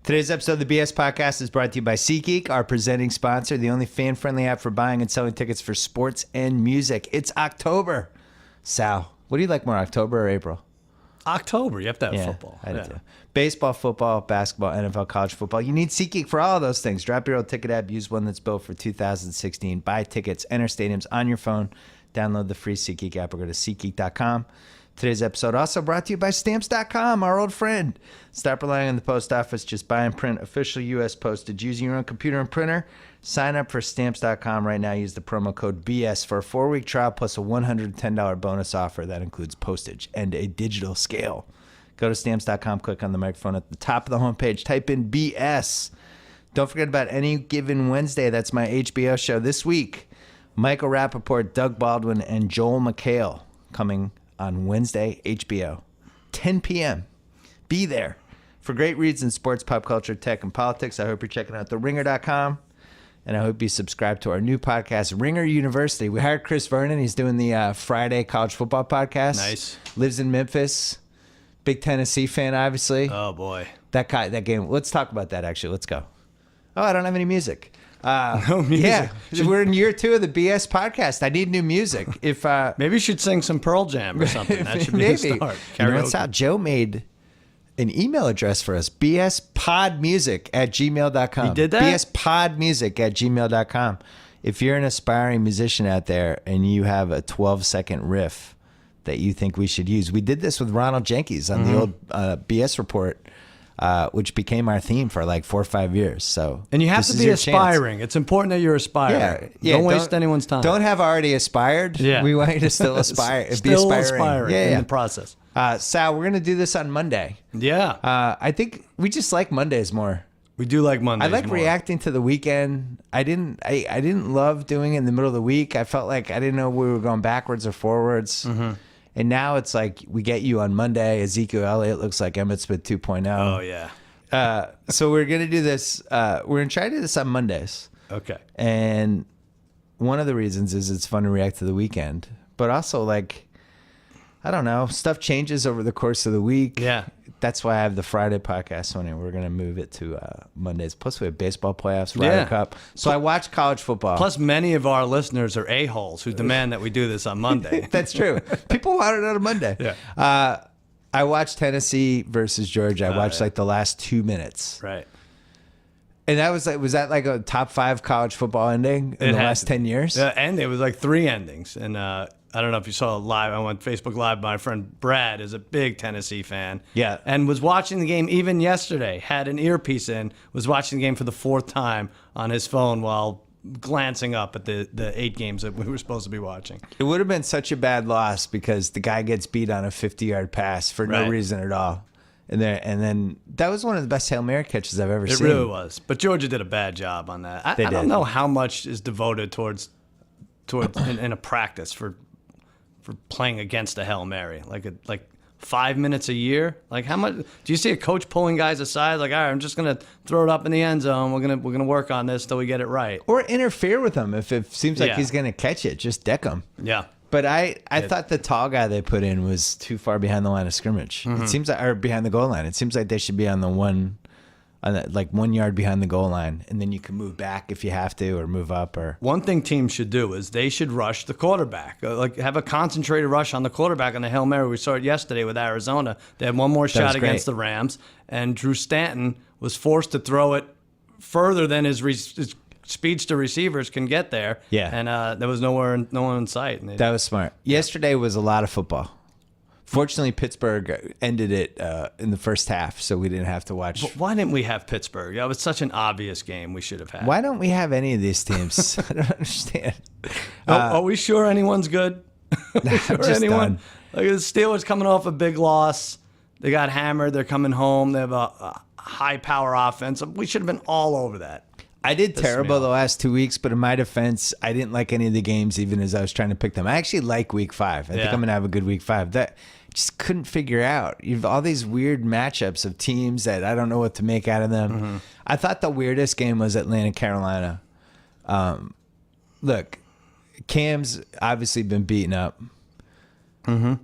Today's episode of the BS Podcast is brought to you by SeatGeek, our presenting sponsor, the only fan-friendly app for buying and selling tickets for sports and music. It's October. Sal, what do you like more, October or April? October. You have to have football. I do too. Baseball, football, basketball, NFL, college football. You need SeatGeek for all of those things. Drop your old ticket app. Use one that's built for 2016. Buy tickets, enter stadiums on your phone. Download the free SeatGeek app or go to SeatGeek.com. Today's episode also brought to you by Stamps.com, our old friend. Stop relying on the post office. Just buy and print official U.S. postage using your own computer and printer. Sign up for Stamps.com right now. Use the promo code BS for a 4-week trial plus a $110 bonus offer that includes postage and a digital scale. Go to Stamps.com, click on the microphone at the top of the homepage, type in BS. Don't forget about Any Given Wednesday. That's my HBO show this week. Michael Rappaport, Doug Baldwin, and Joel McHale coming on Wednesday, HBO, 10 p.m. Be there. For great reads in sports, pop culture, tech, and politics, I hope you're checking out theringer.com, and I hope you subscribe to our new podcast, Ringer University. We hired Chris Vernon. He's doing the Friday college football podcast. Nice. Lives in Memphis. Big Tennessee fan, obviously. Oh, boy. That game. Let's talk about that, actually. Let's go. Oh, I don't have any music. No music. Yeah, we're in year 2 of the BS podcast. I need new music. If maybe you should sing some Pearl Jam or something. That should be the start. You know what's out? Joe made an email address for us, bspodmusic@gmail.com. He did that? bspodmusic@gmail.com. If you're an aspiring musician out there and you have a 12-second riff that you think we should use, we did this with Ronald Jenkins on the old BS report. Which became our theme for like 4 or 5 years. So, and you have to be aspiring. It's important that you're aspiring. Yeah. Don't waste anyone's time. Don't have already aspired. Yeah. We want you to still aspire. Be Still aspiring. in the process. Sal, we're gonna do this on Monday. Yeah. I think we just like Mondays more. We do like Mondays. I like reacting to the weekend. I didn't love doing it in the middle of the week. I felt like I didn't know if we were going backwards or forwards. Mm-hmm. And now it's like we get you on Monday. Ezekiel Elliott looks like Emmitt Smith 2.0. Oh, yeah. So we're going to do this. We're going to try to do this on Mondays. Okay. And one of the reasons is it's fun to react to the weekend. But also, like, I don't know, stuff changes over the course of the week. Yeah. That's why I have the Friday podcast on it. We're going to move it to Mondays. Plus, we have baseball playoffs, Ryder Cup. So I watch college football. Plus, many of our listeners are a-holes who demand that we do this on Monday. That's true. People want it on a Monday. Yeah. I watched Tennessee versus Georgia. I watched like the last 2 minutes. Right. And that was that like a top 5 college football ending in the last 10 years? Yeah, and it was like 3 endings. And I don't know if you saw it live. I went Facebook Live. My friend Brad is a big Tennessee fan. Yeah. And was watching the game even yesterday. Had an earpiece in. Was watching the game for the 4th time on his phone while glancing up at the 8 games that we were supposed to be watching. It would have been such a bad loss because the guy gets beat on a 50-yard pass for no reason at all. And then that was one of the best Hail Mary catches I've ever seen. It really was. But Georgia did a bad job on that. I don't know how much is devoted towards in a practice for playing against a Hail Mary. Like 5 minutes a year? Like how much do you see a coach pulling guys aside like, all right, I'm just gonna throw it up in the end zone. We're gonna work on this till we get it right. Or interfere with him if it seems like he's gonna catch it. Just deck him. Yeah. But I thought the tall guy they put in was too far behind the line of scrimmage. Mm-hmm. It seems like, or behind the goal line. It seems like they should be on the 1 yard behind the goal line, and then you can move back if you have to, or move up. Or one thing teams should do is they should rush the quarterback. Like have a concentrated rush on the quarterback on the Hail Mary. We saw it yesterday with Arizona. They had one more shot against the Rams, and Drew Stanton was forced to throw it further than his speedster receivers can get there. Yeah. And there was no one in sight. That was smart. Yesterday was a lot of football. Fortunately, Pittsburgh ended it in the first half, so we didn't have to watch. But why didn't we have Pittsburgh? That was such an obvious game we should have had. Why don't we have any of these teams? I don't understand. Are we sure anyone's good? Just anyone? done. Like the Steelers coming off a big loss. They got hammered. They're coming home. They have a high-power offense. We should have been all over that. I did terrible the last 2 weeks, but in my defense, I didn't like any of the games, even as I was trying to pick them. I actually like week 5. I think I'm going to have a good week 5. That just couldn't figure out. You've all these weird matchups of teams that I don't know what to make out of them. Mm-hmm. I thought the weirdest game was Atlanta, Carolina. Look, Cam's obviously been beaten up. Mm-hmm.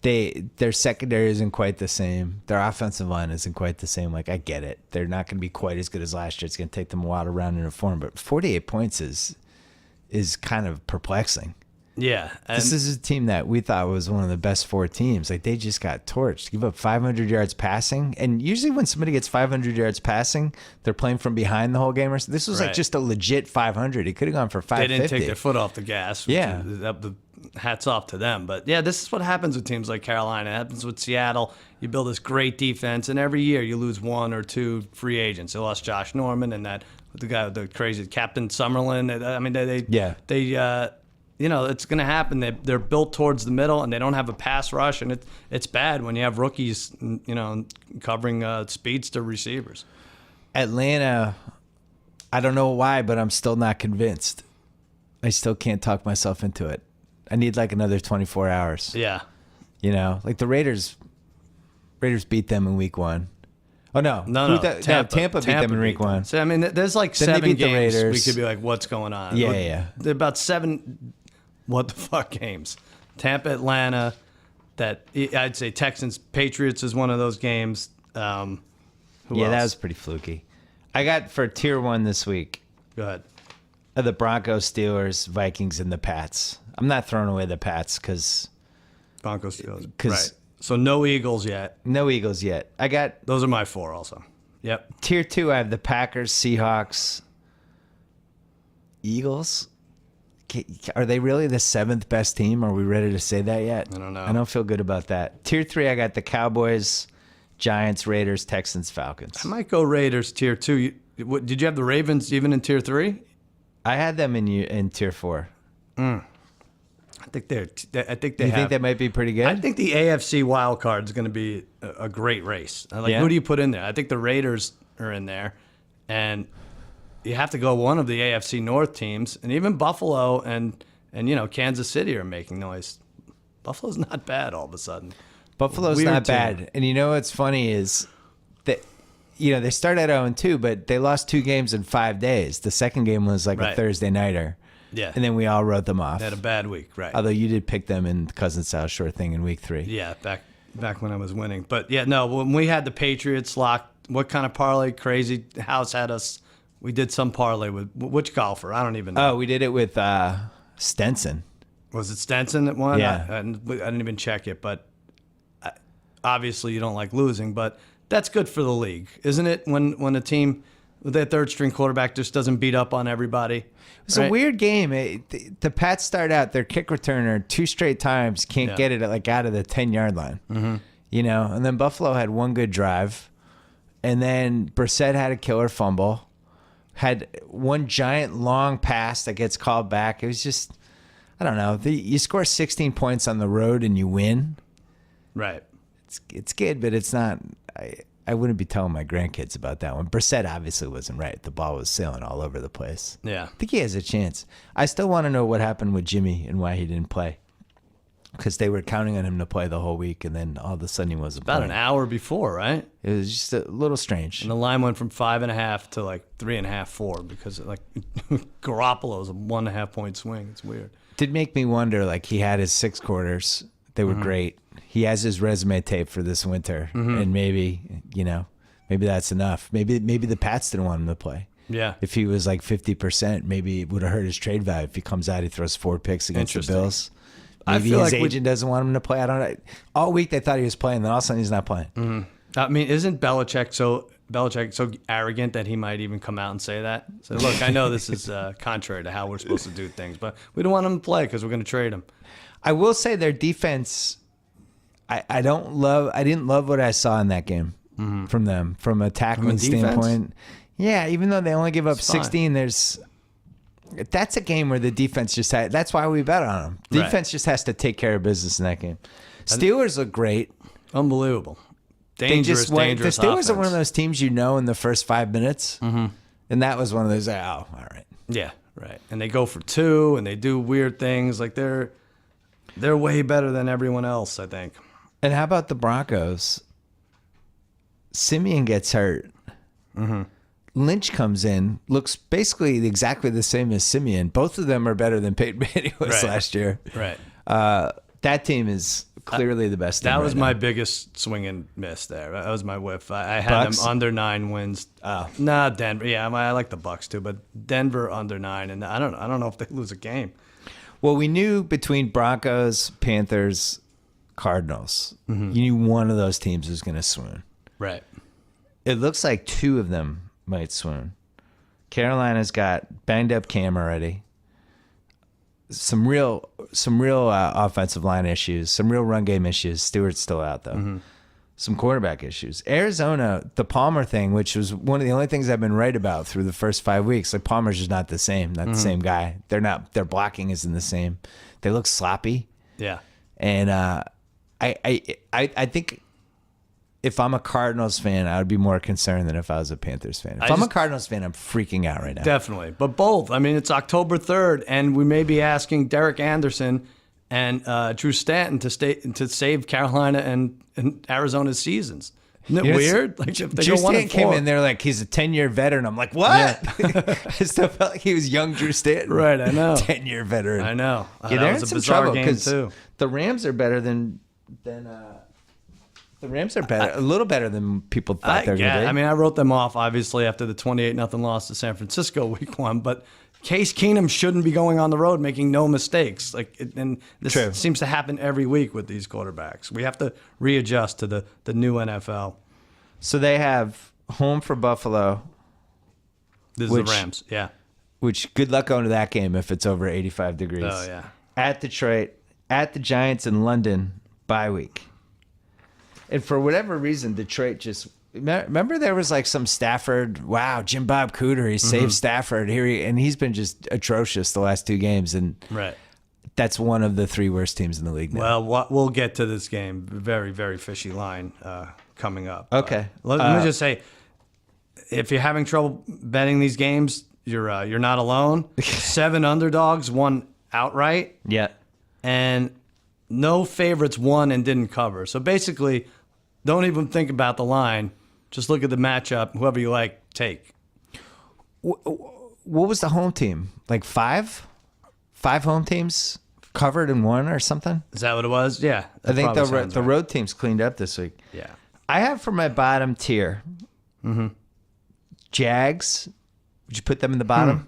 Their secondary isn't quite the same. Their offensive line isn't quite the same. Like, I get it. They're not going to be quite as good as last year. It's going to take them a while to round into form. But 48 points is kind of perplexing. Yeah. This is a team that we thought was one of the best 4 teams. Like, they just got torched. Give up 500 yards passing. And usually when somebody gets 500 yards passing, they're playing from behind the whole game. This was like just a legit 500. It could have gone for 550. They didn't take their foot off the gas. Yeah. Hats off to them. But, yeah, this is what happens with teams like Carolina. It happens with Seattle. You build this great defense, and every year you lose 1 or 2 free agents. They lost Josh Norman and the guy with the crazy Captain Summerlin. I mean, it's going to happen. They're built towards the middle, and they don't have a pass rush, and it's bad when you have rookies, covering speedster receivers. Atlanta, I don't know why, but I'm still not convinced. I still can't talk myself into it. I need like another 24 hours. Yeah. Like the Raiders beat them in week 1. Oh, no. Tampa beat them in week 1. So, I mean, there's like then 7 games the we could be like, what's going on? Yeah. They're about 7 what the fuck games. Tampa, Atlanta, I'd say Texans, Patriots is one of those games. Who else? That was pretty fluky. I got for tier 1 this week. Go ahead. The Broncos, Steelers, Vikings, and the Pats. I'm not throwing away the Pats because Broncos, Steelers. Right. So no Eagles yet. No Eagles yet. I got those are my 4 also. Yep. Tier 2, I have the Packers, Seahawks, Eagles. Are they really the 7th best team? Are we ready to say that yet? I don't know. I don't feel good about that. Tier 3, I got the Cowboys, Giants, Raiders, Texans, Falcons. I might go Raiders tier 2. Did you have the Ravens even in tier 3? I had them in tier 4. I think they think they might be pretty good? I think the AFC wild card is going to be a great race. Who do you put in there? I think the Raiders are in there, and you have to go one of the AFC North teams, and even Buffalo and Kansas City are making noise. Buffalo's not bad all of a sudden. Buffalo's not bad, and what's funny is that they started at 0-2, but they lost 2 games in 5 days. The second game was like a Thursday nighter. Yeah. And then we all wrote them off. They had a bad week, right. Although you did pick them in Cousin Sal short thing in week 3. Yeah, back when I was winning. But, when we had the Patriots locked, what kind of parlay? Crazy House had us. We did some parlay with which golfer? I don't even know. Oh, we did it with Stenson. Was it Stenson that won? Yeah. I didn't even check it. But obviously you don't like losing. But that's good for the league, isn't it? When a team with their third-string quarterback just doesn't beat up on everybody. It's a weird game. The Pats start out their kick returner 2 straight times, can't get it out of the 10-yard line. Mm-hmm. And then Buffalo had 1 good drive, and then Brissett had a killer fumble, had 1 giant long pass that gets called back. It was just, I don't know. You score 16 points on the road and you win. Right. It's good, but it's not. I wouldn't be telling my grandkids about that one. Brissett obviously wasn't right. The ball was sailing all over the place. Yeah. I think he has a chance. I still want to know what happened with Jimmy and why he didn't play. Because they were counting on him to play the whole week, and then all of a sudden he wasn't About playing. an hour before, right? It was just a little strange. And the line went from 5.5 to 3.5, 4 because Garoppolo's a 1.5 point swing. It's weird. Did make me wonder, he had his 6 quarters. They were great. He has his resume tape for this winter, and maybe that's enough. Maybe the Pats didn't want him to play. Yeah. If he was 50%, maybe it would have hurt his trade value. If he comes out, he throws 4 picks against the Bills. Maybe his agent doesn't want him to play. I don't know. All week they thought he was playing, then all of a sudden he's not playing. Mm-hmm. I mean, isn't Belichick so arrogant that he might even come out and say that? So look, I know this is contrary to how we're supposed to do things, but we don't want him to play because we're going to trade him. I will say their defense. I didn't love what I saw in that game from them from a tackling standpoint. Yeah, even though they only give up 16, that's a game where the defense just had. That's why we bet on them. Defense just has to take care of business in that game. Steelers look great, unbelievable, dangerous. The Steelers offense. are one of those teams in the first 5 minutes, and that was one of those. Oh, all right. Yeah, right. And they go for 2, and they do weird things. They're way better than everyone else, I think. And how about the Broncos? Simeon gets hurt. Lynch comes in, looks basically exactly the same as Simeon. Both of them are better than Peyton Manning was last year. Right. That team is clearly the best team That was right my now. biggest swing and miss there. That was my whiff. I had Bucks? them under 9 wins. Oh. Nah, Denver. Yeah, I like the Bucks too, but Denver under 9, and I don't know if they lose a game. Well, we knew between Broncos, Panthers, Cardinals, you knew one of those teams was going to swoon. Right. It looks like two of them might swoon. Carolina's got banged up Cam already. Some real offensive line issues, some real run game issues. Stewart's still out though. Some quarterback issues. Arizona, the Palmer thing, which was one of the only things I've been right about through the first 5 weeks. Like Palmer's just not the same. Not the same guy. Their blocking isn't the same. They look sloppy. Yeah. And I think if I'm a Cardinals fan, I would be more concerned than if I was a Panthers fan. If I'm a Cardinals fan, I'm freaking out right now. Definitely. But both. I mean, it's October 3rd, and we may be asking Derek Anderson and Drew Stanton to save Carolina and Arizona's seasons. Isn't it weird? Like, if they Drew go 1 Stanton and 4. came in there like he's a 10-year veteran. I'm like, what? Yeah. I still felt like he was young Drew Stanton. Right, I know. 10-year veteran. I know. Yeah, That they're was in a some bizarre trouble game, because too. the Rams are better than the Rams are better, a little better than people thought they were going to be. I mean, I wrote them off, obviously, after the 28-0 loss to San Francisco week 1, but Case Keenum shouldn't be going on the road making no mistakes. And this True. seems to happen every week with these quarterbacks. We have to readjust to the new NFL. So they have home for Buffalo, This is the Rams, yeah. which good luck going to that game if it's over 85 degrees. Oh, yeah. At Detroit, at the Giants in London, bye week. And for whatever reason, Detroit just remember there was like some Stafford. Wow, Jim Bob Cooter, he saved Stafford and he's been just atrocious the last 2 games, and Right. that's one of the 3 worst teams in the league now. Well, we'll get to this game. Very, very fishy line coming up. Okay. Let me just say, if you're having trouble betting these games, you're not alone. 7 underdogs won outright, Yeah. and no favorites won and didn't cover. So basically, don't even think about the line. Just look at the matchup. Whoever you like, take. What was the home team? Like 5 home teams covered and won or something? Is that what it was? Yeah. I think probably sounds the right. road teams cleaned up this week. Yeah. I have for my bottom tier, Jags. Would you put them in the bottom?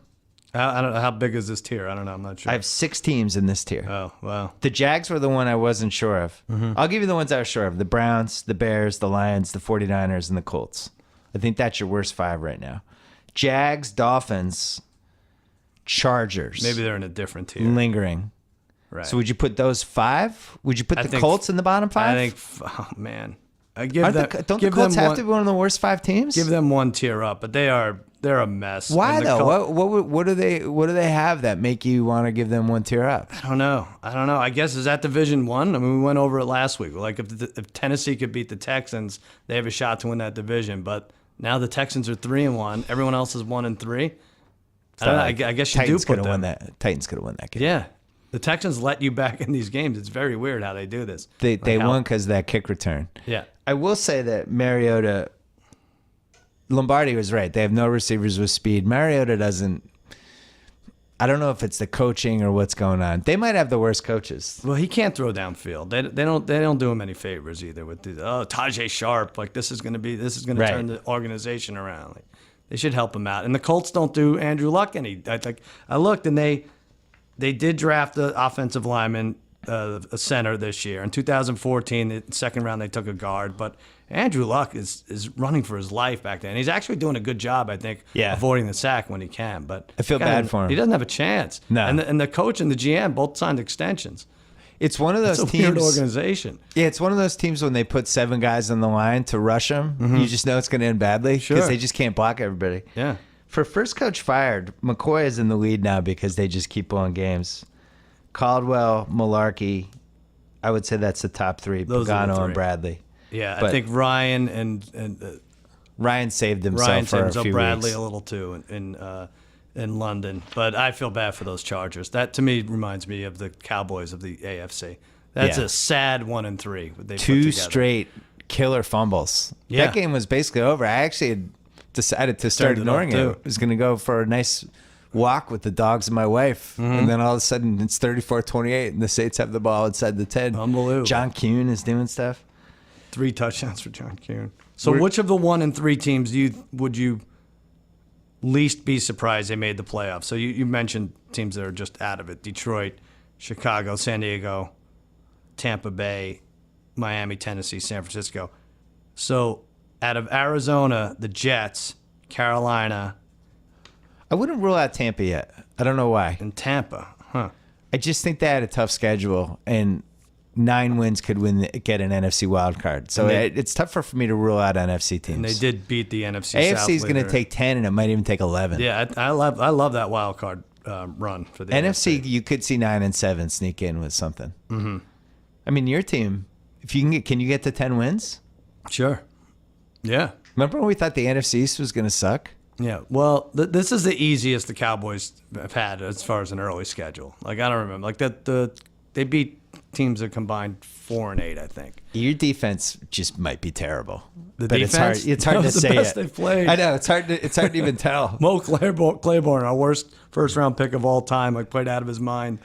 I don't know. How big is this tier? I don't know. I'm not sure. I have 6 teams in this tier. Oh, wow. The Jags were the one I wasn't sure of. I'll give you the ones I was sure of. The Browns, the Bears, the Lions, the 49ers, and the Colts. I think that's your worst 5 right now. Jags, Dolphins, Chargers. Maybe they're in a different tier. Lingering. Right. So would you put those 5? Would you put I the think- Colts in the bottom 5? I think, oh, man. I give Don't them, the give Colts them have one, to be one of the worst 5 teams? give them one tier up, but they're a mess. Why And the though? What do they have that make you want to give them one tier up? I don't know. I guess is that Division 1? I mean, we went over it last week. Like if Tennessee could beat the Texans, they have a shot to win that division. But now the Texans are 3-1. Everyone else is 1-3. I don't know. I guess you Titans do put could have them. won that. Titans could have won that game. Yeah. The Texans let you back in these games. It's very weird how they do this. They Like how- won because of that kick return. Yeah. I will say that Mariota, Lombardi was right. They have no receivers with speed. Mariota doesn't. I don't know if it's the coaching or what's going on. They might have the worst coaches. Well, he can't throw downfield. They don't do him any favors either with the Tajay Sharp. Like this is going to Right. turn the organization around. Like they should help him out. And the Colts don't do Andrew Luck any. I looked and they did draft the offensive lineman, a center this year. In 2014, the second round they took a guard, but Andrew Luck is running for his life back then. He's actually doing a good job, I think, Yeah. avoiding the sack when he can. But I feel bad for him. He doesn't have a chance. No. And the coach and the GM both signed extensions. It's one of those It's a teams. weird organization. Yeah, it's one of those teams when they put 7 guys on the line to rush them. You just know it's going to end badly because Sure. they just can't block everybody. Yeah. For first coach fired, McCoy is in the lead now because they just keep blowing games. Caldwell, Malarkey, I would say that's the top 3. Those are the Pagano 3. and Bradley. Yeah, I But think Ryan and Ryan saved himself Ryan for a Sims, few Bradley weeks. a little too in London. But I feel bad for those Chargers. That to me reminds me of the Cowboys of the AFC. That's Yeah. a sad 1-3. They put 2 together. straight killer fumbles. Yeah. That game was basically over. I actually had decided to start Turned it ignoring off, it. too. It was going to go for a nice walk with the dogs and my wife. And then all of a sudden it's 34-28 and the Saints have the ball inside the 10. Unbelievable. John Kuhn is doing stuff. 3 touchdowns for John Kuhn. So which of the 1 and 3 teams would you least be surprised they made the playoffs? So you mentioned teams that are just out of it. Detroit, Chicago, San Diego, Tampa Bay, Miami, Tennessee, San Francisco. So out of Arizona, the Jets, Carolina. I wouldn't rule out Tampa yet. I don't know why. And Tampa, huh? I just think they had a tough schedule, and 9 wins could get an NFC wild card. So it's tougher for me to rule out NFC teams. And they did beat the NFC South. AFC is going to take 10, and it might even take 11. Yeah, I love that wild card run for the NFC. You could see 9 and 7 sneak in with something. Mm-hmm. I mean, your team, if you can you get to 10 wins? Sure. Yeah. Remember when we thought the NFC East was going to suck? Yeah. Well, this is the easiest the Cowboys have had as far as an early schedule. Like, I don't remember. Like they beat teams that combined 4 and 8, I think. Your defense just might be terrible. The defense? It's hard to say the best it. They've played. I know, it's hard to even tell. Mo Claiborne, our worst first-round pick of all time, like played out of his mind.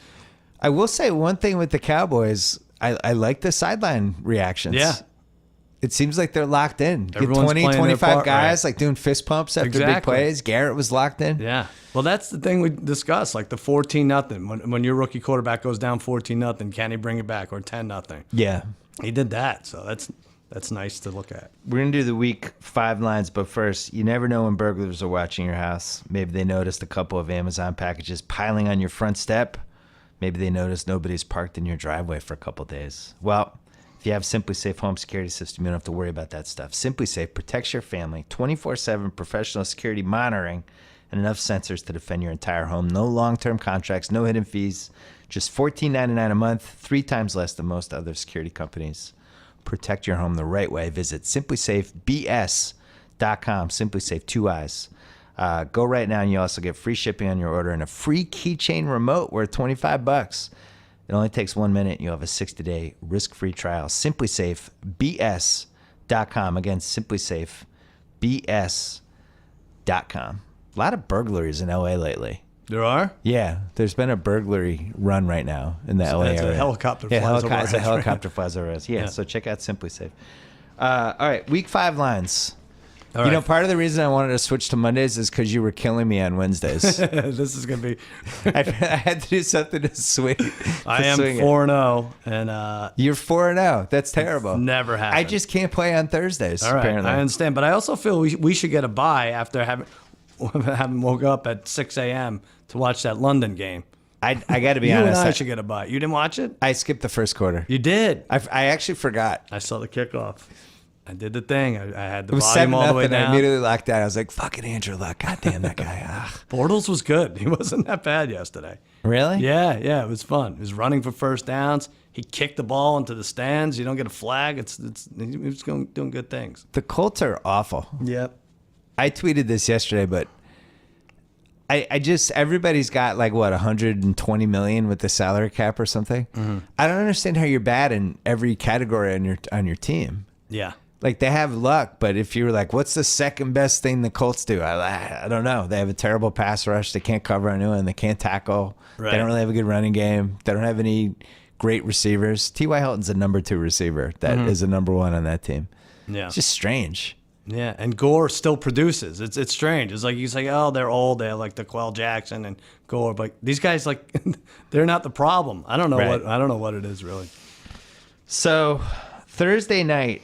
I will say one thing with the Cowboys. I like the sideline reactions. Yeah. It seems like they're locked in. Get Everyone's 20, playing 25 their part, guys right. like doing fist pumps after big Exactly. plays. Garrett was locked in. Yeah. Well, that's the thing we discussed, like the 14-0. When your rookie quarterback goes down 14-0, can he bring it back, or 10-0? Yeah. He did that, so that's nice to look at. We're going to do the week 5 lines, but first, you never know when burglars are watching your house. Maybe they noticed a couple of Amazon packages piling on your front step. Maybe they noticed nobody's parked in your driveway for a couple days. Well, if you have Simply Safe Home Security System, you don't have to worry about that stuff. Simply Safe protects your family, 24/7 professional security monitoring, and enough sensors to defend your entire home. No long-term contracts, no hidden fees, just $14.99 a month, 3 times less than most other security companies. Protect your home the right way. Visit simplysafebs.com. SimpliSafe, 2 eyes. Go right now, and you also get free shipping on your order and a free keychain remote worth $25. It only takes 1 minute. You'll have a 60-day risk-free trial. SimpliSafeBS.com. Again, SimpliSafeBS.com. A lot of burglaries in L.A. lately. There are? Yeah, there's been a burglary run right now in the LA area. A helicopter flies over over our It's a heads, helicopter flies over us. Yeah, so check out Simply Safe. All right, week 5 lines. All right. Part of the reason I wanted to switch to Mondays is because you were killing me on Wednesdays. This is going to be... I had to do something to swing. I am 4-0, and... You're 4-0. That's terrible. Never happened. I just can't play on Thursdays, All right, apparently. I understand, but I also feel we should get a bye after having woke up at 6 a.m. to watch that London game. I got to be you honest. And I should get a bye. You didn't watch it? I skipped the first quarter. You did. I actually forgot. I saw the kickoff. I did the thing. I had the It was volume 7-0. all the way down. I immediately locked out. I was like, fucking Andrew Luck. God damn that guy. Bortles was good. He wasn't that bad yesterday. Really? Yeah, it was fun. He was running for first downs. He kicked the ball into the stands. You don't get a flag. He was doing good things. The Colts are awful. Yep. I tweeted this yesterday, but I just, everybody's got like, what, 120 million with the salary cap or something? Mm-hmm. I don't understand how you're bad in every category on your team. Yeah. Like, they have luck, but if you were like, what's the second best thing the Colts do? I don't know. They have a terrible pass rush. They can't cover anyone. They can't tackle. Right. They don't really have a good running game. They don't have any great receivers. T.Y. Hilton's a number 2 receiver that is a number 1 on that team. Yeah. It's just strange. Yeah, and Gore still produces. It's strange. It's like you say, oh, they're old. They have like DeQuell Jackson and Gore, but these guys, like, they're not the problem. I don't know what it is really. So Thursday night,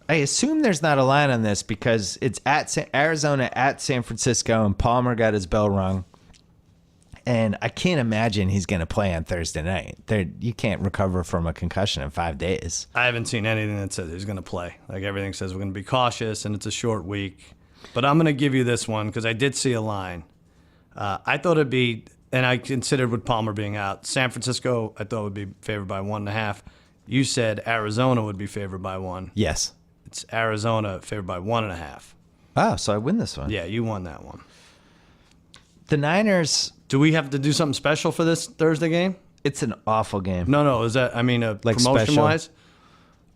I assume there's not a line on this because it's at Arizona at San Francisco, and Palmer got his bell rung. And I can't imagine he's going to play on Thursday night. You can't recover from a concussion in 5 days. I haven't seen anything that says he's going to play. Like, everything says we're going to be cautious, and it's a short week. But I'm going to give you this one because I did see a line. I thought it'd be, and I considered with Palmer being out, San Francisco I thought would be favored by 1.5. You said Arizona would be favored by 1. Yes. It's Arizona favored by 1.5. Oh, so I win this one. Yeah, you won that one. The Niners. Do we have to do something special for this Thursday game? It's an awful game. No. Is that, Like promotion-wise?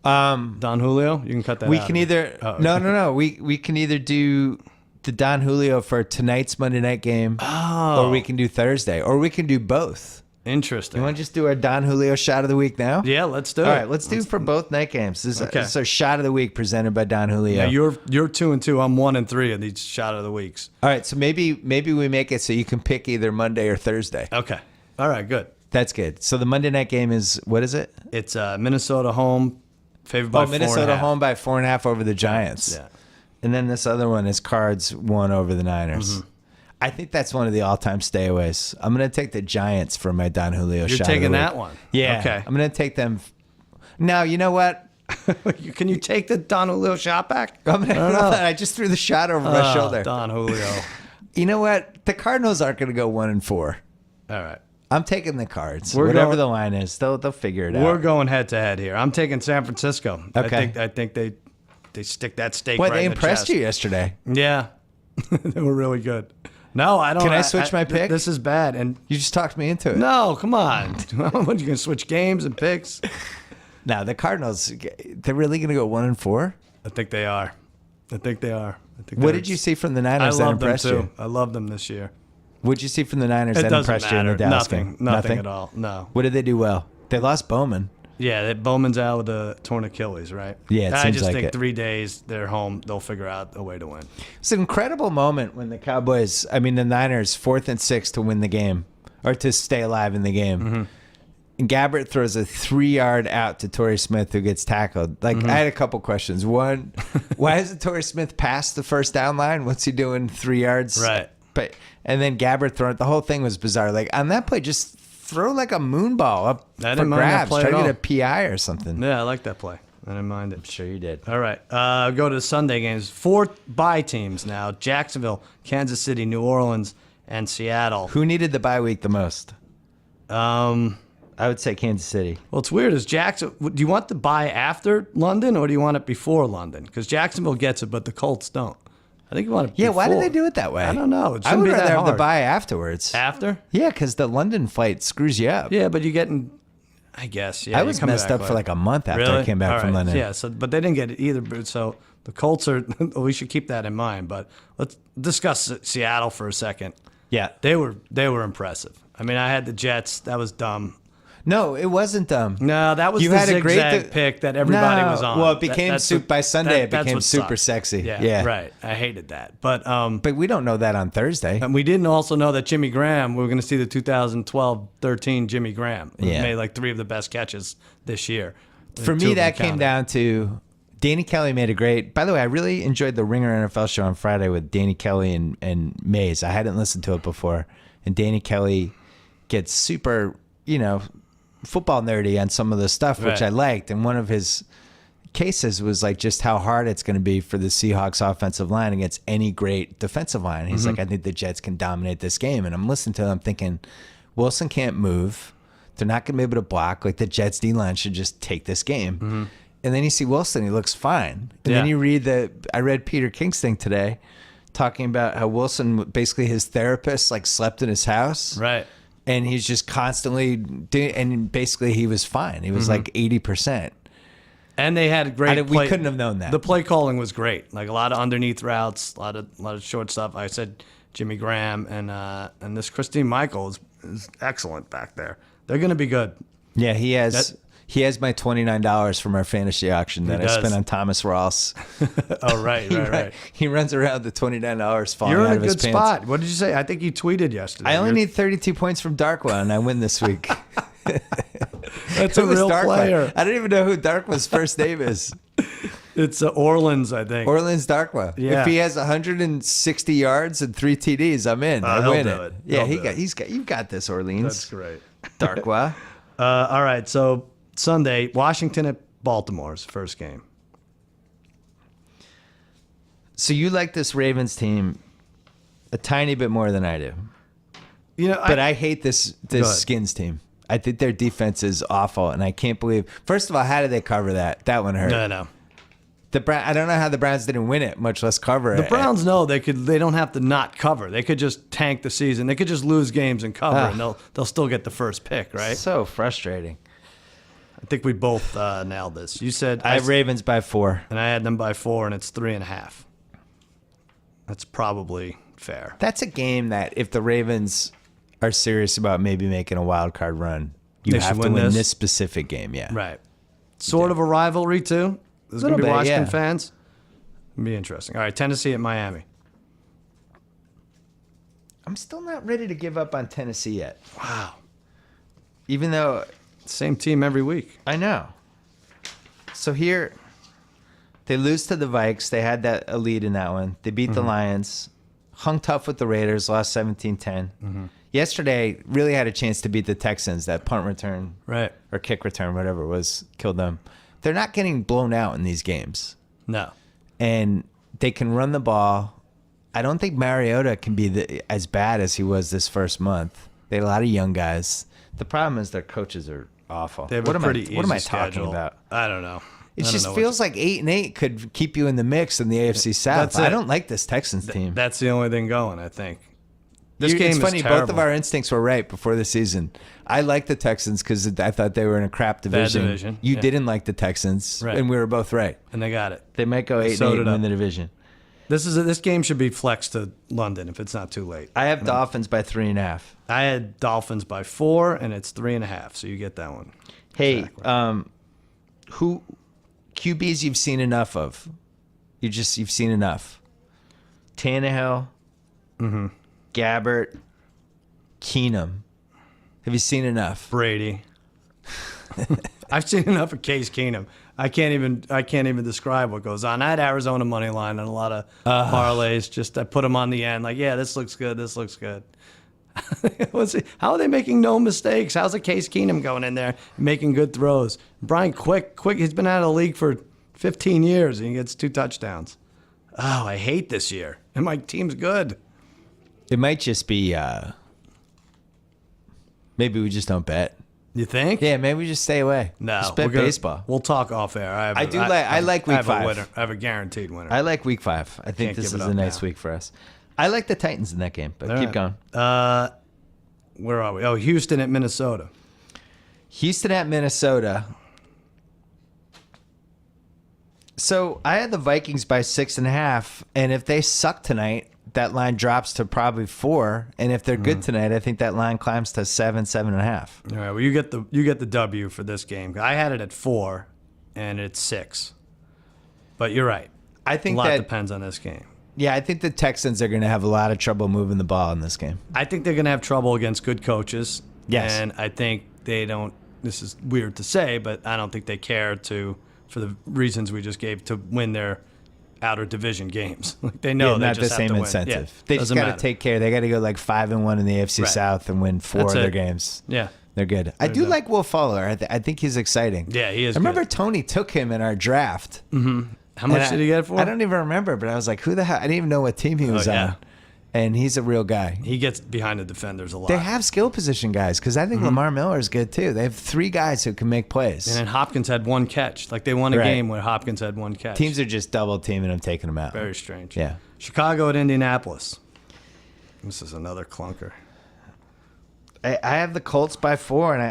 Don Julio? You can cut that out. We can either... No. We can either do the Don Julio for tonight's Monday night game, or we can do Thursday, or we can do both. Interesting. You want to just do our Don Julio shot of the week now? Yeah, let's do it. All right, let's do for both night games. This is our shot of the week presented by Don Julio. Yeah, you're 2-2. I'm 1-3 in these shot of the weeks. All right, so maybe we make it so you can pick either Monday or Thursday. Okay. All right, good. That's good. So the Monday night game is, what is it? It's Minnesota home, favored by 4.5. Minnesota home by 4.5 over the Giants. Yeah. And then this other one is Cards 1 over the Niners. Mm-hmm. I think that's one of the all-time stayaways. I'm going to take the Giants for my Don Julio shot. You're taking that one? Yeah. Okay. I'm going to take them. Now, you know what? Can you take the Don Julio shot back? I just threw the shot over my shoulder. Don Julio. You know what? The Cardinals aren't going to go 1-4. All right. I'm taking the Cards. Whatever the line is, they'll figure it out. We're going head-to-head here. I'm taking San Francisco. Okay. I think they stick that steak Boy, right they in the impressed chest. you yesterday. Yeah. They were really good. No, I don't. Can I switch my pick? This is bad. And you just talked me into it. No, come on. What, you going to switch games and picks? No, the Cardinals, they're really going to go 1-4? I think they are. What did you see from the Niners that impressed you? I love them this year. What did you see from the Niners that impressed you in the Dallas game? Nothing at all. No. What did they do well? They lost Bowman. Yeah, Bowman's out with a torn Achilles, right? Yeah, it I seems just like think it. 3 days, they're home. They'll figure out a way to win. It's an incredible moment when the Niners, 4th and 6 to win the game, or to stay alive in the game. Mm-hmm. And Gabbert throws a 3-yard out to Torrey Smith, who gets tackled. I had a couple questions. One, why hasn't Torrey Smith passed the first down line? What's he doing 3 yards? Right. And then Gabbert throwing it. The whole thing was bizarre. Like, on that play, just throw like a moon ball up for grabs. Try to get a PI or something. Yeah, I like that play. I didn't mind it. I'm sure you did. All right. Go to the Sunday games. 4 bye teams now. Jacksonville, Kansas City, New Orleans, and Seattle. Who needed the bye week the most? I would say Kansas City. Well, it's weird. Do you want the bye after London or do you want it before London? Because Jacksonville gets it, but the Colts don't. I think you want it before. Yeah, why do they do it that way? I don't know. It I shouldn't would be rather that have the hard. bye afterwards. After? Yeah, because the London flight screws you up. Yeah, but you're getting, I guess. Yeah, I was messed up for like a month after I came back from London. Yeah, but they didn't get it either. So the Colts are, we should keep that in mind. But let's discuss Seattle for a second. Yeah. They were impressive. I mean, I had the Jets. That was dumb. No, it wasn't dumb. No, that was you the had zigzag pick that everybody was on. Well, it became by Sunday. It became super sexy. Yeah, right. I hated that. But we don't know that on Thursday. And we didn't also know that Jimmy Graham. We were going to see the 2012-13 Jimmy Graham, who made like 3 of the best catches this year. For me, that came down to Danny Kelly made a great. By the way, I really enjoyed the Ringer NFL show on Friday with Danny Kelly and Mays. I hadn't listened to it before, and Danny Kelly gets super, football nerdy on some of the stuff, which I liked. And one of his cases was like just how hard it's going to be for the Seahawks offensive line against any great defensive line. He's like, I think the Jets can dominate this game. And I'm listening to him thinking, Wilson can't move. They're not going to be able to block. Like the Jets D-line should just take this game. And then you see Wilson, he looks fine. And then you read I read Peter King's thing today talking about how Wilson, basically his therapist, like slept in his house. Right. And he's just constantly doing, and basically he was fine. He was like 80%. And they had great we couldn't have known that. The play calling was great. Like a lot of underneath routes, a lot of short stuff. I said Jimmy Graham and this Christine Michael is excellent back there. They're going to be good. Yeah, he has my $29 from our fantasy auction that I spent on Thomas Rawls. Oh, right. He runs around the $29 falling You're out in of a his good pants. spot. What did you say? I think you tweeted yesterday. I only need 32 points from Darkwa, and I win this week. That's a real player. I don't even know who Darkwa's first name is. It's Orleans, I think. Orleans Darkwa. Yeah. If he has 160 yards and 3 TDs, I'm in. I win he'll do it. it. Yeah, He'll you've got this, Orleans. That's great. Darkwa. All right, so Sunday, Washington at Baltimore's first game. So you like this Ravens team a tiny bit more than I do. But I hate this Skins team. I think their defense is awful, and I can't believe. First of all, how did they cover that? That one hurt. No. I don't know how the Browns didn't win it, much less cover it. The Browns know they could. They don't have to not cover. They could just tank the season. They could just lose games and cover, and they'll still get the first pick, right? So frustrating. I think we both nailed this. You said I have Ravens by 4, and I had them by 4, and it's 3.5. That's probably fair. That's a game that if the Ravens are serious about maybe making a wild card run, you have to win this specific game. Yeah. Right. Sort of a rivalry, too. There's going to be Washington fans. It'll be interesting. All right, Tennessee at Miami. I'm still not ready to give up on Tennessee yet. Wow. Even though... Same team every week. I know. So here, they lose to the Vikes. They had a lead in that one. They beat the Lions. Hung tough with the Raiders. Lost 17-10. Yesterday, really had a chance to beat the Texans. That punt return. Right. Or kick return, whatever it was, killed them. They're not getting blown out in these games. No. And they can run the ball. I don't think Mariota can be as bad as he was this first month. They had a lot of young guys. The problem is their coaches are awful. They have a pretty easy what am I schedule. talking about? I don't know. It just feels like 8-8 could keep you in the mix in the AFC South. I don't like this Texans team. That's the only thing going, I think. This game it's is funny. terrible. Both of our instincts were right before the season. I liked the Texans because I thought they were in a crap division. Bad division. You didn't like the Texans, right. and we were both right. And they got it. They might go 8-8 and win the division. This game should be flexed to London if it's not too late. I have Dolphins by 3.5. I had Dolphins by 4, and it's 3.5. So you get that one. Hey, exactly. Who QBs you've seen enough of? You've seen enough. Tannehill, Gabbert, Keenum. Have you seen enough? Brady. I've seen enough of Case Keenum. I can't even describe what goes on. I had Arizona money line on a lot of parlays. Just I put them on the end. Like, yeah, this looks good. This looks good. How are they making no mistakes? How's a Case Keenum going in there making good throws? Brian Quick, he's been out of the league for 15 years and he gets 2 touchdowns. Oh, I hate this year. And my team's good. It might just be maybe we just don't bet. You think? Yeah, maybe we just stay away. No, just bet baseball. We'll talk off air. I like week 5. I have a guaranteed winner. I like week 5. I think this is a nice week for us. I like the Titans in that game, but keep going. Where are we? Oh, Houston at Minnesota. Houston at Minnesota. So I had the Vikings by 6.5, and if they suck tonight, that line drops to probably 4, and if they're good tonight, I think that line climbs to 7.5. All right, well you get the W for this game. I had it at 4, and it's 6. But you're right. I think a lot depends on this game. Yeah, I think the Texans are going to have a lot of trouble moving the ball in this game. I think they're going to have trouble against good coaches. Yes, and I think they don't. This is weird to say, but I don't think they care for the reasons we just gave to win their outer division games. Like they know they not just the same have to incentive. Win. Yeah, they just got to take care. They got to go like 5-1 in the AFC South and win 4 of their games. Yeah. They're good. I do like Will Fuller. I think he's exciting. Yeah, he is. I remember Tony took him in our draft. Mm-hmm. How much did he get it for? I don't even remember, but I was like, who the hell? I didn't even know what team he was on. And he's a real guy. He gets behind the defenders a lot. They have skill position guys because I think Lamar Miller is good too. They have 3 guys who can make plays. And then Hopkins had 1 catch. Like they won a game where Hopkins had 1 catch. Teams are just double teaming him, taking him out. Very strange. Yeah. Chicago at Indianapolis. This is another clunker. I have the Colts by 4, and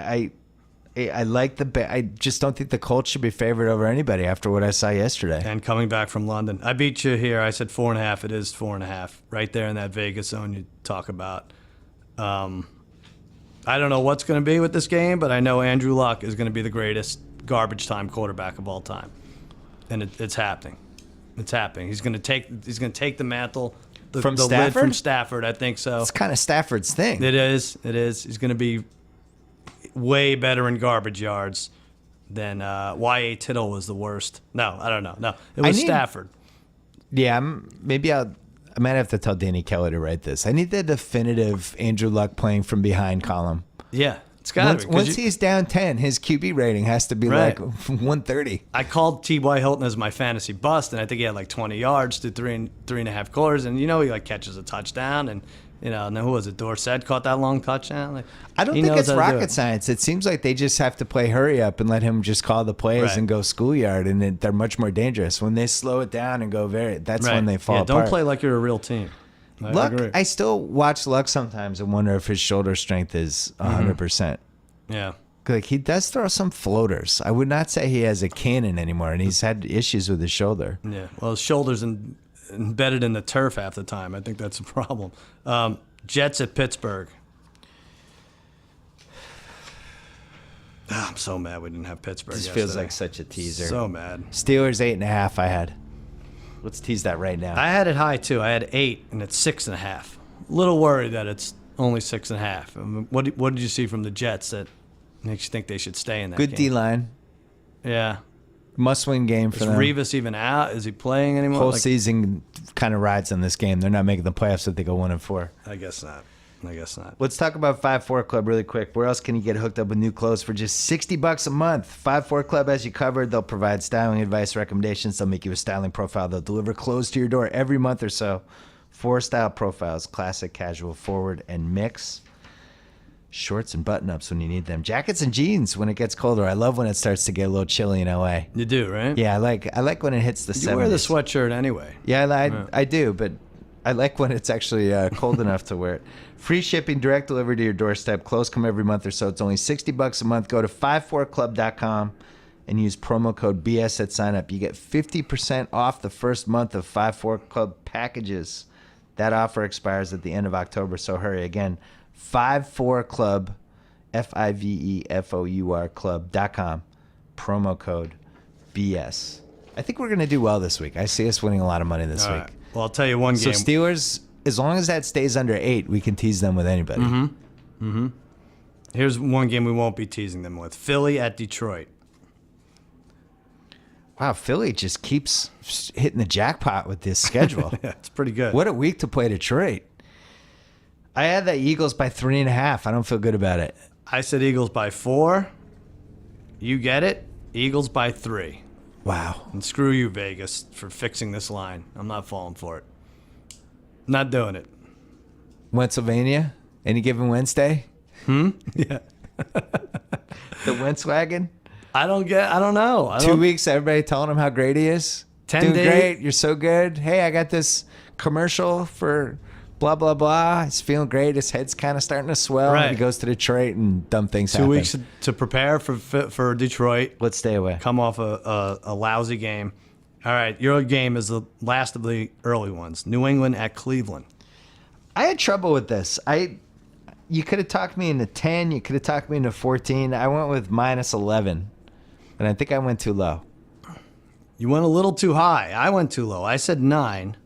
I like I just don't think the Colts should be favored over anybody after what I saw yesterday. And coming back from London, I beat you here. I said 4.5. It is 4.5, right there in that Vegas zone you talk about. I don't know what's going to be with this game, but I know Andrew Luck is going to be the greatest garbage time quarterback of all time, and it's happening. It's happening. He's going to take the mantle. From the Stafford? lid from Stafford, I think so. It's kind of Stafford's thing. It is. He's going to be way better in garbage yards than Y.A. Tittle was the worst. No, I don't know. No, it was Stafford. Yeah, I might have to tell Danny Kelly to write this. I need the definitive Andrew Luck playing from behind column. Yeah, it's got to be. Once he's down 10, his QB rating has to be like 130. I called T.Y. Hilton as my fantasy bust, and I think he had like 20 yards to 3.5 quarters, and he like catches a touchdown, and and who was it? Dorsett caught that long touchdown. Like, I don't think it's rocket science. It seems like they just have to play hurry up and let him just call the plays and go schoolyard, and they're much more dangerous when they slow it down and go that's when they fall apart. Don't play like you're a real team. Luck, I still watch Luck sometimes and wonder if his shoulder strength is 100%. Yeah. Like he does throw some floaters. I would not say he has a cannon anymore, and he's had issues with his shoulder. Yeah. Well, his shoulders and embedded in the turf half the time. I think that's a problem. Jets at Pittsburgh. I'm so mad we didn't have Pittsburgh. This yesterday. feels like such a teaser. So mad. Steelers 8.5. I had. Let's tease that right now. I had it high too. I had 8, and it's 6.5. A little worried that it's only 6.5. I mean, what did you see from the Jets that makes you think they should stay in that game? Good D-line. Yeah. Must-win game for them. Is Revis even out? Is he playing anymore? Whole season kind of rides on this game. They're not making the playoffs if they go 1-4. I guess not. Let's talk about 5-4 Club really quick. Where else can you get hooked up with new clothes for just $60 a month? 5-4 Club has you covered. They'll provide styling advice, recommendations. They'll make you a styling profile. They'll deliver clothes to your door every month or so. 4 style profiles: classic, casual, forward, and mix. Shorts and button-ups when you need them. Jackets and jeans when it gets colder. I love when it starts to get a little chilly in LA. You do, right? Yeah, I like when it hits the 70s. You wear the sweatshirt anyway. Yeah, I do, but I like when it's actually cold enough to wear it. Free shipping, direct delivery to your doorstep. Clothes come every month or so. It's only $60 a month. Go to 54club.com and use promo code BS at sign up. You get 50% off the first month of 54 Club packages. That offer expires at the end of October, so hurry. Again, 54 Club, FIVEFOUR Club.com, promo code BS. I think we're going to do well this week. I see us winning a lot of money this week. Right. Well, I'll tell you one game. So Steelers, as long as that stays under 8, we can tease them with anybody. Here's one game we won't be teasing them with. Philly at Detroit. Wow, Philly just keeps hitting the jackpot with this schedule. Yeah, it's pretty good. What a week to play Detroit. I had the Eagles by 3.5. I don't feel good about it. I said Eagles by 4. You get it? Eagles by 3. Wow. And screw you, Vegas, for fixing this line. I'm not falling for it. Not doing it. Pennsylvania? Any given Wednesday? Yeah. The Wentz wagon? I don't know. 2 weeks, everybody telling him how great he is. 10 Doing days. great. You're so good. Hey, I got this commercial for blah, blah, blah. He's feeling great. His head's kind of starting to swell. Right. He goes to Detroit and dumb things 2 happen. weeks to prepare for Detroit. Let's stay away. Come off a lousy game. All right, your game is the last of the early ones. New England at Cleveland. I had trouble with this. You could have talked me into 10. You could have talked me into 14. I went with minus 11. And I think I went too low. You went a little too high. I went too low. I said 9.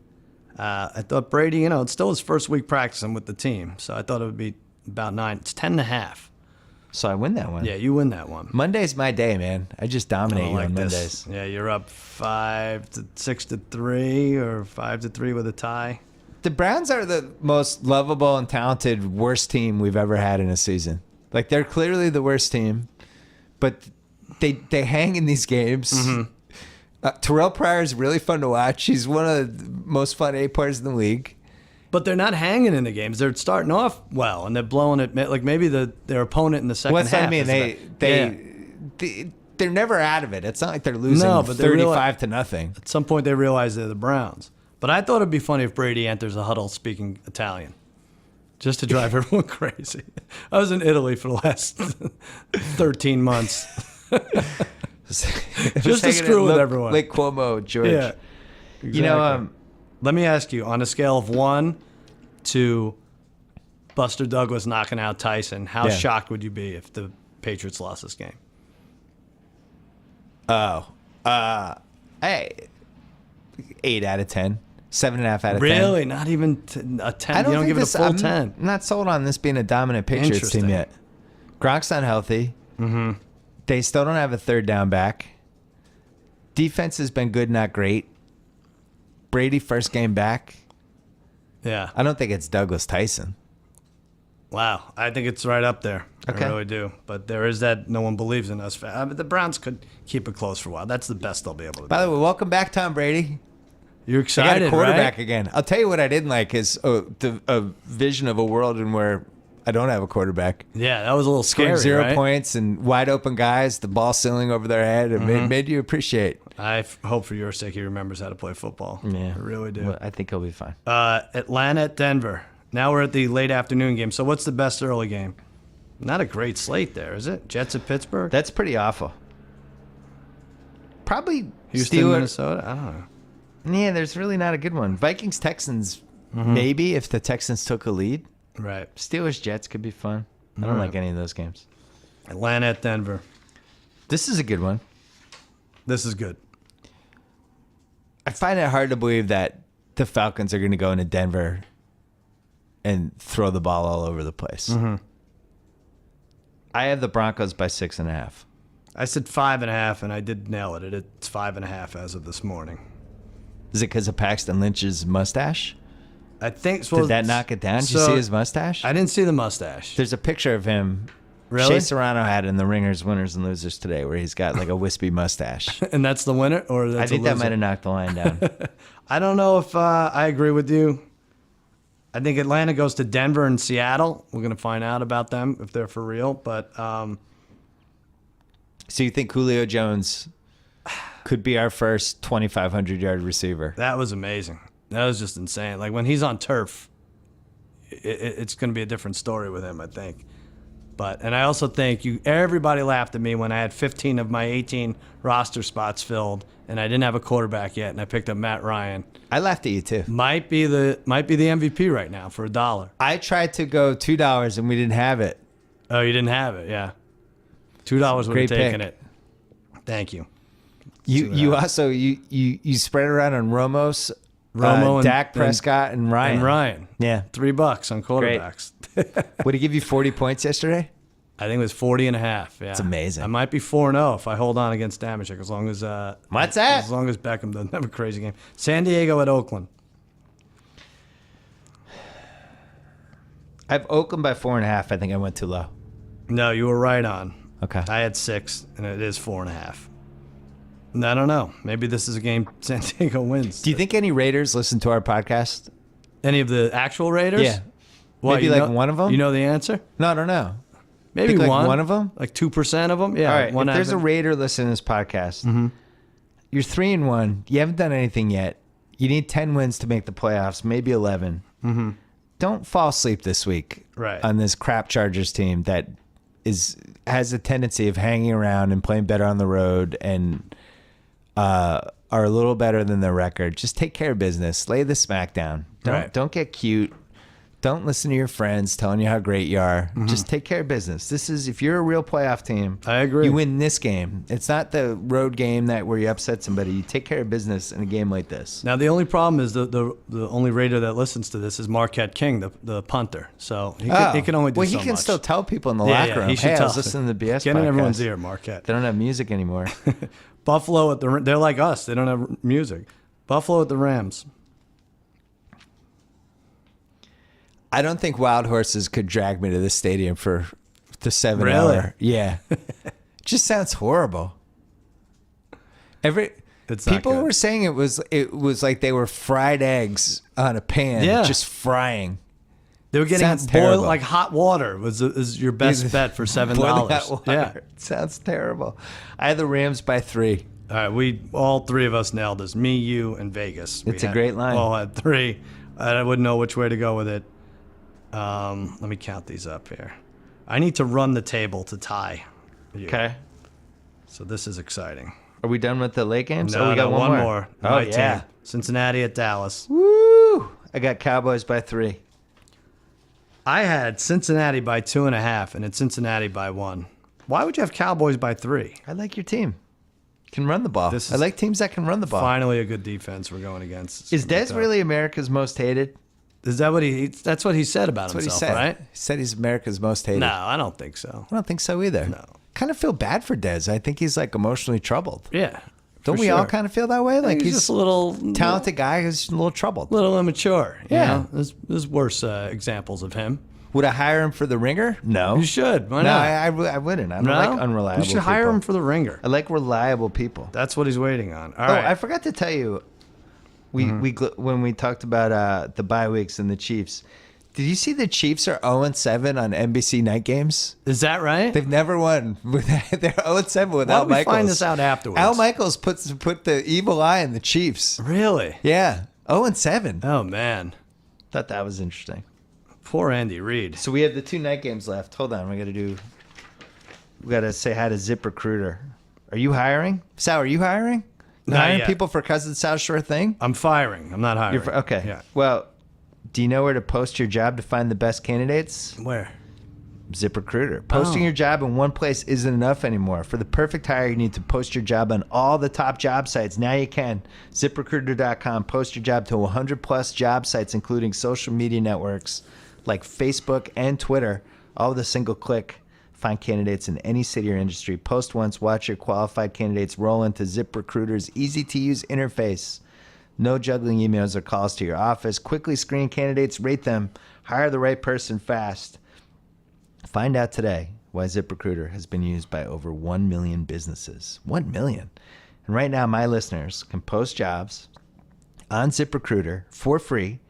I thought Brady, it's still his first week practicing with the team, so I thought it would be about 9. It's 10.5. So I win that one. Yeah, you win that one. Monday's my day, man. I just dominate you on Mondays. Yeah, you're up 5-6-3 or 5-3 with a tie. The Browns are the most lovable and talented worst team we've ever had in a season. Like, they're clearly the worst team, but they hang in these games. Terrell Pryor is really fun to watch. He's one of the most fun A players in the league. But they're not hanging in the games. They're starting off well, and they're blowing it. Like maybe their opponent in the second half. What I mean, they're never out of it. It's not like they're losing 35-0. At some point, they realize they're the Browns. But I thought it'd be funny if Brady enters a huddle speaking Italian, just to drive everyone crazy. I was in Italy for the last 13 months. Just to screw with everyone. Like Cuomo, George. Yeah, exactly. Let me ask you, on a scale of 1 to Buster Douglas knocking out Tyson, how shocked would you be if the Patriots lost this game? Hey, 8 out of 10. 7.5 out of 10. Really? Not even a 10? You don't give it a full 10? I'm not sold on this being a dominant Patriots team yet. Gronk's not healthy. They still don't have a third down back. Defense has been good, not great. Brady first game back. Yeah. I don't think it's Douglas Tyson. Wow. I think it's right up there. Okay. I really do. But there is that no one believes in us. The Browns could keep it close for a while. That's the best they'll be able to do. By the way, welcome back, Tom Brady. You're excited, I got a quarterback right? again. I'll tell you what I didn't like is a vision of a world in where I don't have a quarterback. Yeah, that was a little scary, Scoring 0 right? points and wide open guys, the ball sailing over their head. It made you appreciate. I hope for your sake he remembers how to play football. Yeah. I really do. Well, I think he'll be fine. Atlanta at Denver. Now we're at the late afternoon game. So what's the best early game? Not a great slate there, is it? Jets at Pittsburgh? That's pretty awful. Probably Houston, Steelers. Minnesota? I don't know. Yeah, there's really not a good one. Vikings Texans, maybe if the Texans took a lead. Right. Steelers Jets could be fun. I don't like any of those games. Atlanta at Denver. This is a good one. This is good. I find it hard to believe that the Falcons are going to go into Denver and throw the ball all over the place. I have the Broncos by 6.5. I said 5.5, and I did nail it. It's 5.5 as of this morning. Is it because of Paxton Lynch's mustache? I think so. Did that knock it down? Did you see his mustache? I didn't see the mustache. There's a picture of him. Really? Shea Serrano had in the Ringers, Winners, and Losers today, where he's got like a wispy mustache. And that's the winner, or that's I think that might have knocked the line down. I don't know if I agree with you. I think Atlanta goes to Denver and Seattle. We're going to find out about them if they're for real. But so you think Julio Jones could be our first 2,500-yard receiver? That was amazing. That was just insane. Like when he's on turf, it's going to be a different story with him, I think. And I also think everybody laughed at me when I had 15 of my 18 roster spots filled and I didn't have a quarterback yet, and I picked up Matt Ryan. I laughed at you too. Might be the MVP right now for $1. I tried to go $2 and we didn't have it. Oh, you didn't have it, yeah. $2 would have taken it. Thank you. You also you spread it around on Romo and Dak Prescott and Ryan. Yeah. $3 on quarterbacks. Would he give you 40 points yesterday? I think it was 40.5. Yeah. It's amazing. I might be 4-0 if I hold on against Damashek, as long as what's that? As long as Beckham doesn't have a crazy game. San Diego at Oakland. I have Oakland by 4.5. I think I went too low. No, you were right on. Okay. I had 6, and it is 4.5. I don't know. Maybe this is a game San Diego wins. Do you think any Raiders listen to our podcast? Any of the actual Raiders? Yeah. What, Maybe like one of them? You know the answer? No, I don't know. Maybe like one of them? Like 2% of them? Yeah. All right. If there's a Raider listening to this podcast, you're 3-1. You haven't done anything yet. You need 10 wins to make the playoffs, maybe 11. Don't fall asleep this week on this crap Chargers team that has a tendency of hanging around and playing better on the road and are a little better than their record. Just take care of business. Lay the smack down. Don't get cute. Don't listen to your friends telling you how great you are. Just take care of business. If you're a real playoff team, I agree. You win this game. It's not the road game where you upset somebody. You take care of business in a game like this. Now, the only problem is the only Raider that listens to this is Marquette King, the punter. So he can only do so much. Well, he can still tell people in the locker room, hey, I was listening to the BS Get in podcast. everyone's ear, Marquette. They don't have music anymore. Buffalo they're like us. They don't have music. Buffalo at the Rams. I don't think Wild Horses could drag me to the stadium for the 7 Really? hour. Yeah. Just sounds horrible. People were saying it was like they were fried eggs on a pan, just frying. They were getting boiled like hot water is your best bet for $7. Yeah. It sounds terrible. I had the Rams by 3. All right, all 3 of us nailed this. Me, you, and Vegas. It's a great line. All had 3. I wouldn't know which way to go with it. Let me count these up here. I need to run the table to tie. Okay. So this is exciting. Are we done with the late games? No, we got one more. Oh, yeah. Team. Cincinnati at Dallas. Woo! I got Cowboys by 3. I had Cincinnati by 2.5, and it's Cincinnati by 1. Why would you have Cowboys by 3? I like your team. Can run the ball. I like teams that can run the ball. Finally, a good defense we're going against. Is Dez really America's most hated? Is that what that's what he said about himself, right? He said he's America's most hated. No, I don't think so. I don't think so either. No. Kind of feel bad for Dez. I think he's like emotionally troubled. Yeah. Don't we all kind of feel that way? Like he's just a little talented guy who's a little troubled. A little immature. Yeah. There's worse examples of him. Would I hire him for the Ringer? No. You should. Why not? I wouldn't. I don't like unreliable people. You should hire him for the Ringer. I like reliable people. That's what he's waiting on. All right. I forgot to tell you, when we talked about the bye weeks and the Chiefs, did you see the Chiefs are 0-7 on NBC night games? Is that right? They've never won. They're 0-7 without Why don't we Michaels. find this out afterwards? Al Michaels put the evil eye in the Chiefs. Really? Yeah. 0-7. Oh, man. Thought that was interesting. Poor Andy Reid. So we have the 2 night games left. Hold on. We got to say hi to ZipRecruiter. Are you hiring? Sal, are you hiring? Hiring yet. people for Cousin Sal, sure thing. I'm firing. I'm not hiring. Okay. Yeah. Well, do you know where to post your job to find the best candidates? Where? ZipRecruiter. Posting your job in one place isn't enough anymore. For the perfect hire, you need to post your job on all the top job sites. Now you can. ZipRecruiter.com. Post your job to 100 plus job sites, including social media networks like Facebook and Twitter, all with a single click. Find candidates in any city or industry. Post once, watch your qualified candidates roll into ZipRecruiter's easy-to-use interface. No juggling emails or calls to your office. Quickly screen candidates, rate them, hire the right person fast. Find out today why ZipRecruiter has been used by over 1 million businesses. 1 million. And right now, my listeners can post jobs on ZipRecruiter for free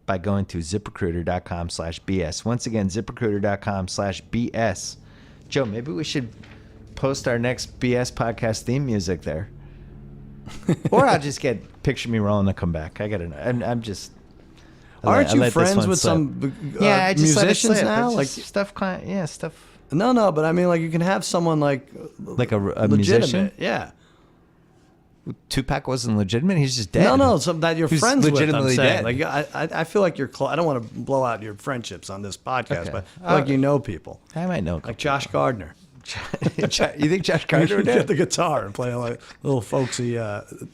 by going to ZipRecruiter.com/BS. Once again, ZipRecruiter.com/BS. Joe, maybe we should post our next BS podcast theme music there. Or I'll just get Picture Me Rolling to come back. I got to I'm just... Aren't you friends with some I just musicians now? Like stuff, stuff. No, but I mean, like you can have someone like a musician. Yeah. Tupac wasn't legitimate. He's just dead. No, some that you're He's friends legitimately with. I'm saying. dead. Like I feel like you're close. I don't want to blow out your friendships on this podcast, Okay. but I feel like you know people. I might know. Like Josh Gardner. You think Josh Gardner would Get the guitar and play like a little folksy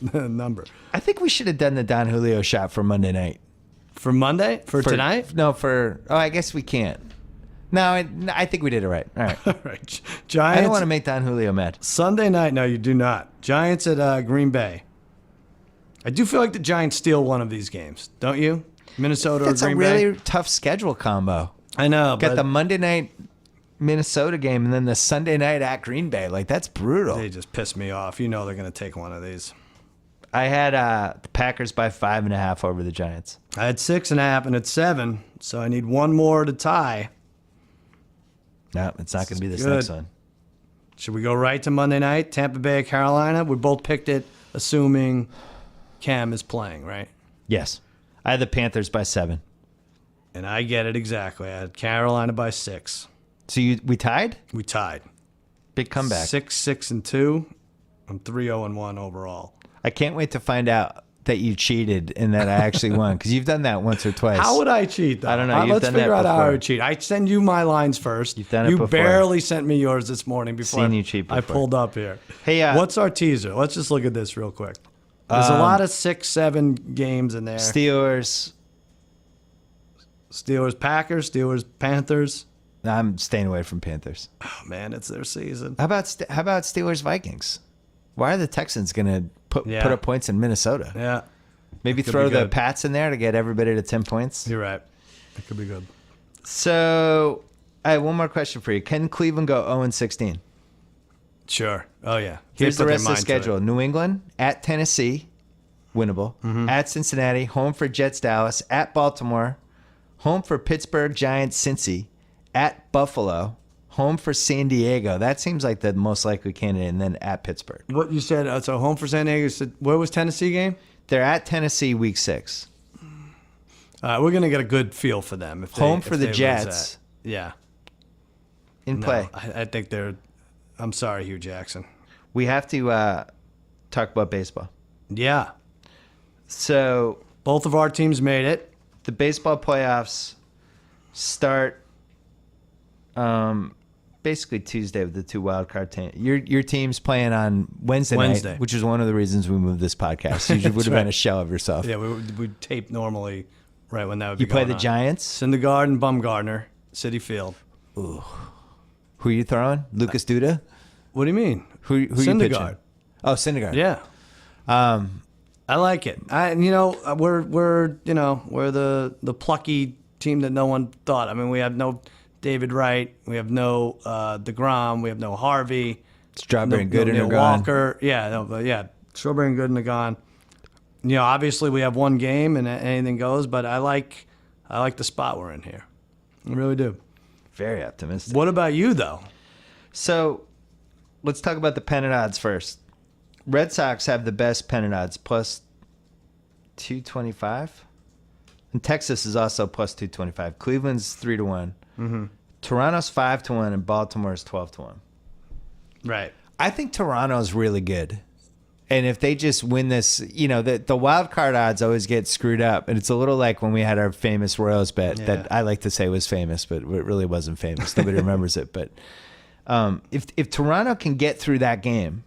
number. I think we should have done the Don Julio shot for Monday night. For Monday? For tonight? No, I guess we can't. No, I think we did it right. All right. All right. Giants. I don't want to make Don Julio mad. Sunday night. No, you do not. Giants at Green Bay. I do feel like the Giants steal one of these games, don't you? Minnesota or Green Bay? It's a really tough schedule combo. I know. Got the Monday night Minnesota game and then the Sunday night at Green Bay. Like, that's brutal. They just piss me off. You know they're going to take one of these. I had the Packers by 5.5 over the Giants. I had 6.5 and it's 7, so I need one more to tie. No, it's not going to be this good. next one. Should we go right to Monday night? Tampa Bay, Carolina? We both picked it, assuming Cam is playing, right? Yes. I had the Panthers by 7. And I get it exactly. I had Carolina by 6. So we tied? We tied. Big comeback. 6-6-2. I'm 3-0-1 overall. I can't wait to find out that you cheated and that I actually won, because you've done that once or twice. How would I cheat, though? I don't know. Let's figure out how I would cheat. I send you my lines first. You've done it before. You barely sent me yours this morning before Seen you cheat before. I pulled up here. Hey, what's our teaser? Let's just look at this real quick. There's a lot of 6-7 games in there. Steelers, Packers, Steelers, Panthers. I'm staying away from Panthers. Oh man, it's their season. How about Steelers Vikings? Why are the Texans gonna put up points in Minnesota? Yeah, maybe throw the Pats in there to get everybody to 10 points. You're right. It could be good. So I have one more question for you. Can Cleveland go 0-16? Sure. Oh yeah. Here's the rest of the schedule: New England at Tennessee, winnable. At Cincinnati, home for Jets, Dallas. At Baltimore, home for Pittsburgh, Giants, Cincy. At Buffalo, home for San Diego. That seems like the most likely candidate. And then at Pittsburgh. What you said? So home for San Diego. Where was Tennessee game? They're at Tennessee week 6. We're gonna get a good feel for them. If home for the Jets. Yeah. In play. I think they're. I'm sorry, Hugh Jackson. We have to talk about baseball. Yeah. So both of our teams made it. The baseball playoffs start basically Tuesday with the 2 wild card teams. Your team's playing on Wednesday night, which is one of the reasons we moved this podcast. You would have been a shell of yourself. Yeah, we tape normally right when that would be You play the Giants? Syndergaard and Bumgarner, Citi Field. Ooh. Who are you throwing? Lucas Duda? What do you mean? Who you pitching? Oh, Syndergaard. Yeah. I like it. We're the plucky team that no one thought. I mean, we have no David Wright, we have no DeGrom, we have no Harvey, Strawberry and Gooden are gone. Walker. Yeah, Strawberry and Gooden are gone. Obviously we have one game and anything goes, but I like the spot we're in here. I really do. Very optimistic. What about you, though? So let's talk about the pennant odds first. Red Sox have the best pennant odds, plus 225. And Texas is also plus 225. Cleveland's 3-1. Mm-hmm. Toronto's 5-1, and Baltimore's 12-1. Right. I think Toronto's really good. And if they just win this, the wild card odds always get screwed up. And it's a little like when we had our famous Royals bet that I like to say was famous, but it really wasn't famous. Nobody remembers it. But if Toronto can get through that game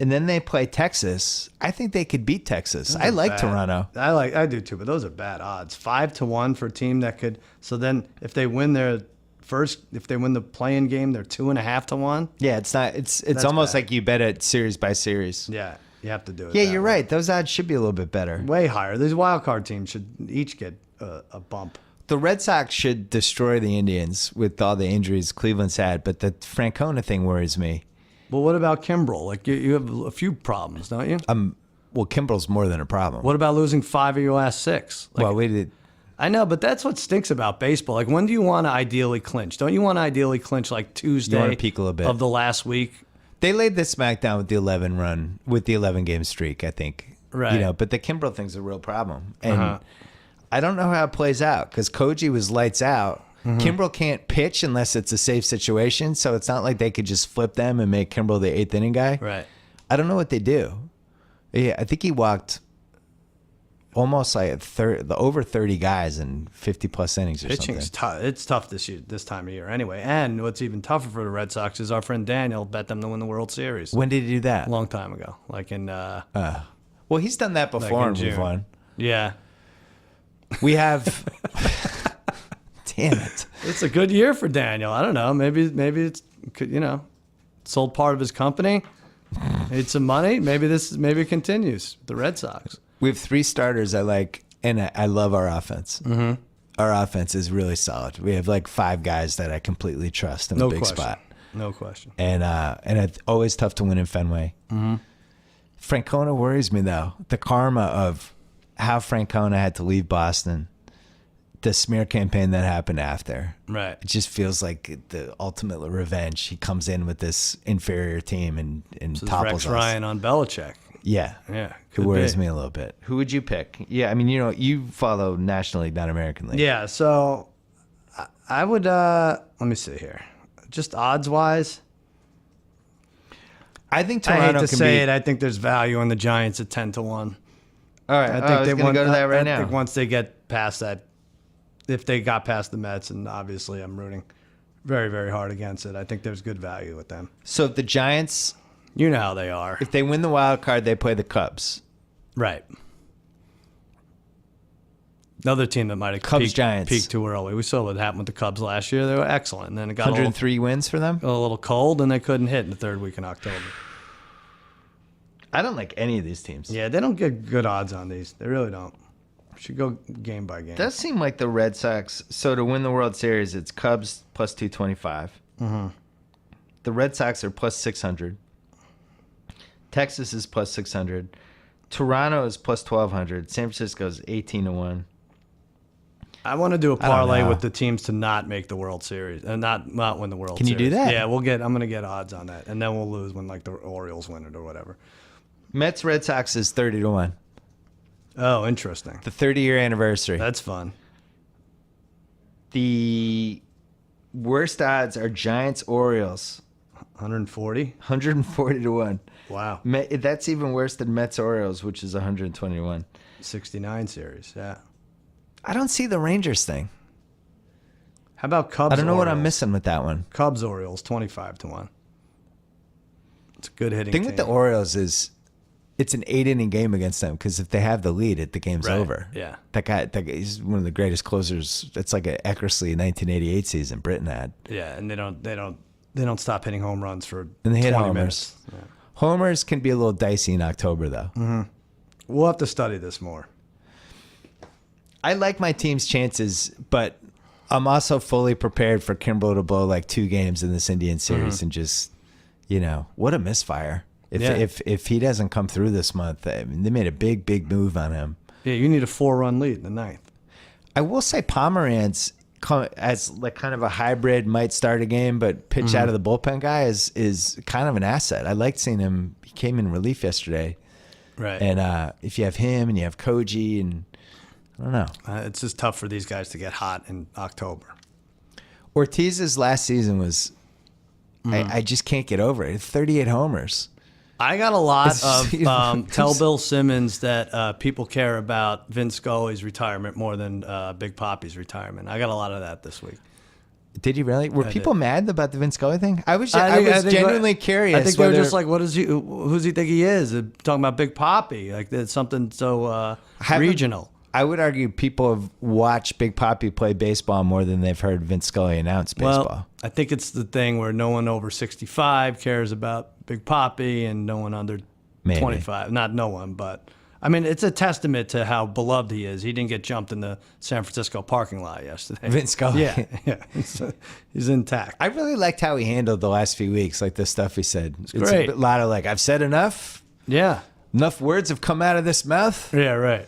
and then they play Texas, I think they could beat Texas. I like Toronto. I do too, but those are bad odds. 5-1 for a team that could. So then if they win if they win the play-in game, they're 2.5-1. Yeah, it's not. It's almost like you bet it series by series. Yeah, you have to do it. Yeah, you're right. Those odds should be a little bit better. Way higher. These wild card teams should each get a bump. The Red Sox should destroy the Indians with all the injuries Cleveland's had, but the Francona thing worries me. Well, what about Kimbrel? Like you have a few problems, don't you? Well, Kimbrel's more than a problem. What about losing 5 of your last 6? I know, but that's what stinks about baseball. Like, when do you want to ideally clinch? Don't you want to ideally clinch like Tuesday you want to peak a little bit of the last week? They laid the smackdown with the 11 game streak, I think. Right. But the Kimbrel thing's a real problem. And I don't know how it plays out because Koji was lights out. Kimbrel can't pitch unless it's a safe situation, so it's not like they could just flip them and make Kimbrel the 8th inning guy. Right. I don't know what they do. Yeah, I think he walked almost like over 30 guys in 50-plus innings or Pitching's something. tough. It's tough this time of year anyway. And what's even tougher for the Red Sox is our friend Daniel bet them to win the World Series. When did he do that? A long time ago. Like in... well, he's done that before and we've won. Yeah. We have... Damn it. It's a good year for Daniel. I don't know. Maybe it's, sold part of his company. Made some money. Maybe it continues. The Red Sox. We have 3 starters I like, and I love our offense. Mm-hmm. Our offense is really solid. We have like 5 guys that I completely trust in a big spot. No question. And it's always tough to win in Fenway. Mm-hmm. Francona worries me, though. The karma of how Francona had to leave Boston, the smear campaign that happened after. Right. It just feels like the ultimate revenge. He comes in with this inferior team and topples Rex Ryan on Belichick. Yeah. Yeah. It worries me a little bit. Who would you pick? Yeah, I mean, you follow National League, not American League. Yeah, so I would, let me see here. Just odds-wise. I think Toronto I hate to say it, I think there's value in the Giants at 10-1. All right, I think they want to go to that right now. I think once they get past that, if they got past the Mets, and obviously I'm rooting very, very hard against it, I think there's good value with them. So if the Giants... You know how they are. If they win the wild card, they play the Cubs. Right. Another team that might have peaked too early. We saw what happened with the Cubs last year. They were excellent. And then it got 103 wins for them? A little cold, and they couldn't hit in the 3rd week in October. I don't like any of these teams. Yeah, they don't get good odds on these. They really don't. Should go game by game. It does seem like the Red Sox. So to win the World Series, it's Cubs plus 225. Mm-hmm. The Red Sox are plus 600. Texas is plus 600. Toronto is plus 1,200. San Francisco is 18-1. I want to do a parlay with the teams to not make the World Series and not win the World Series. Can you do that? Yeah, I'm going to get odds on that, and then we'll lose when like the Orioles win it or whatever. Mets Red Sox is 30-1. Oh, interesting. The 30-year anniversary. That's fun. The worst odds are Giants Orioles. 140? 140-1. Wow. That's even worse than Mets Orioles, which is 121. 69 series, yeah. I don't see the Rangers thing. How about Cubs? I don't know what I'm missing with that one. Cubs Orioles 25-1. It's a good hitting thing with the Orioles is it's an 8-inning game against them because if they have the lead, the game's over. Yeah. That guy, he's one of the greatest closers. It's like an Eckersley 1988 season Britain had. Yeah, and they don't stop hitting home runs for and they 20 hit homers. minutes. Yeah. Homers can be a little dicey in October, though. Mm-hmm. We'll have to study this more. I like my team's chances, but I'm also fully prepared for Kimbrel to blow like 2 games in this Indian series and just, what a misfire. If he doesn't come through this month, I mean, they made a big move on him. Yeah, you need a 4-run lead in the 9th. I will say Pomeranz as like kind of a hybrid, might start a game, but pitch out of the bullpen guy is kind of an asset. I liked seeing him. He came in relief yesterday. Right. And if you have him and you have Koji and I don't know. It's just tough for these guys to get hot in October. Ortiz's last season was, I just can't get over it. 38 homers. I got a lot of tell Bill Simmons that people care about Vince Scully's retirement more than Big Papi's retirement. I got a lot of that this week. Did you really? Were people mad about the Vince Scully thing? I was genuinely curious. I think they were just like, who's he think he is? They're talking about Big Papi. Like, it's something so regional. I would argue people have watched Big Papi play baseball more than they've heard Vince Scully announce baseball. Well, I think it's the thing where no one over 65 cares about Big Papi and no one under 25. Not no one, but I mean, it's a testament to how beloved he is. He didn't get jumped in the San Francisco parking lot yesterday. Vince Scully. Yeah. He's intact. I really liked how he handled the last few weeks, like the stuff he said. It's great. A lot of like, I've said enough. Yeah. Enough words have come out of this mouth. Yeah, right.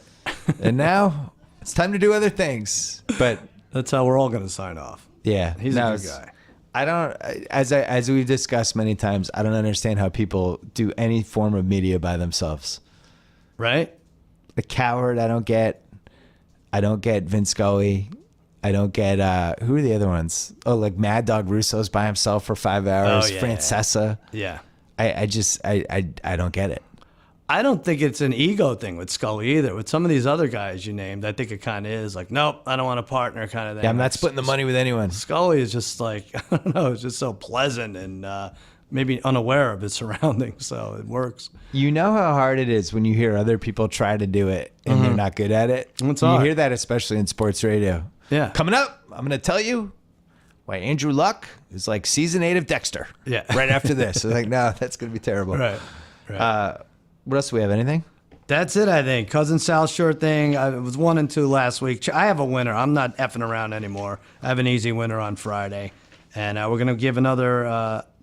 And now it's time to do other things. But that's how we're all going to sign off. Yeah. He's a good guy. I don't, as we've discussed many times, I don't understand how people do any form of media by themselves. Right? The Coward, I don't get. I don't get Vince Scully. I don't get, who are the other ones? Oh, like Mad Dog Russo's by himself for 5 hours. Oh, yeah, Francesa. Yeah. I don't get it. I don't think it's an ego thing with Scully either. With some of these other guys you named, I think it kind of is like, nope, I don't want a partner kind of thing. Yeah, I'm not splitting the money with anyone. Scully is just like, I don't know, it's just so pleasant and maybe unaware of his surroundings, so it works. You know how hard it is when you hear other people try to do it and they're not good at it? It's you hard. hear that especially in sports radio. Yeah. Coming up, I'm going to tell you why Andrew Luck is like season 8 of Dexter. Yeah. Right after this. Like, no, that's going to be terrible. Right. What else do we have? Anything? That's it, I think. Cousin Sal short thing. I was 1 and 2 last week. I have a winner. I'm not effing around anymore. I have an easy winner on Friday. And we're going to give another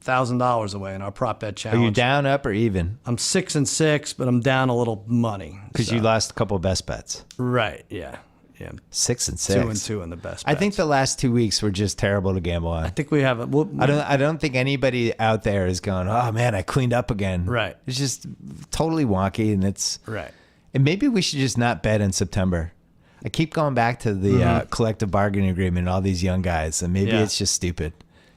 $1,000 away in our prop bet challenge. Are you down, up, or even? I'm 6-6, but I'm down a little money. Because you lost a couple of best bets. Right, yeah. 6-6. 2-2 in the best bets. I think the last 2 weeks were just terrible to gamble on. I think we have I don't think anybody out there is going, oh man, I cleaned up again. Right. It's just totally wonky, and it's right. And maybe we should just not bet in September. I keep going back to the collective bargaining agreement and all these young guys, and maybe it's just stupid.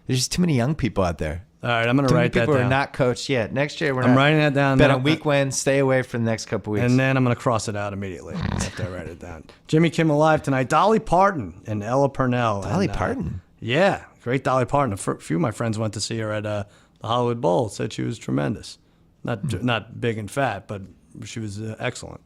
There's just too many young people out there. All right, I'm going to write that down. People are not coached yet. Next year, I'm writing that down. Bet on week wins. Stay away for the next couple weeks. And then I'm going to cross it out immediately after I write it down. Jimmy Kimmel Live tonight. Dolly Parton and Ella Purnell. Dolly Parton? Yeah, great Dolly Parton. A few of my friends went to see her at the Hollywood Bowl. Said she was tremendous. Not big and fat, but she was excellent.